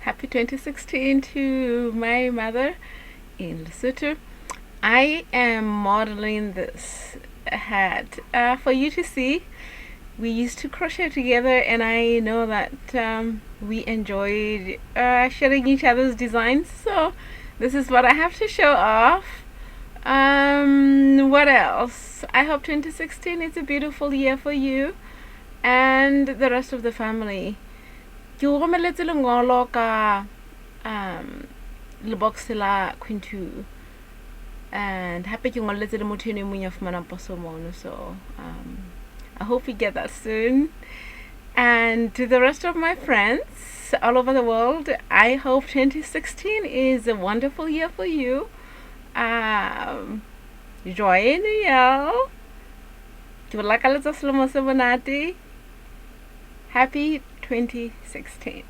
Happy 2016 to my mother in Lesotho. I am modeling this hat for you to see. We used to crochet together, and I know that we enjoyed sharing each other's designs. So this is what I have to show off. What else? I hope 2016 is a beautiful year for you and the rest of the family. Ke o romeletse lengolo ka le box la Quintu, and happy ke ngoletse le motho ene mong ya fumana poso mono, so I hope we get that soon. And to the rest of my friends all over the world, I hope 2016 is a wonderful year for you. Joyeux Noël. Ke o lakaletsa selemo se monate. Happy 2016.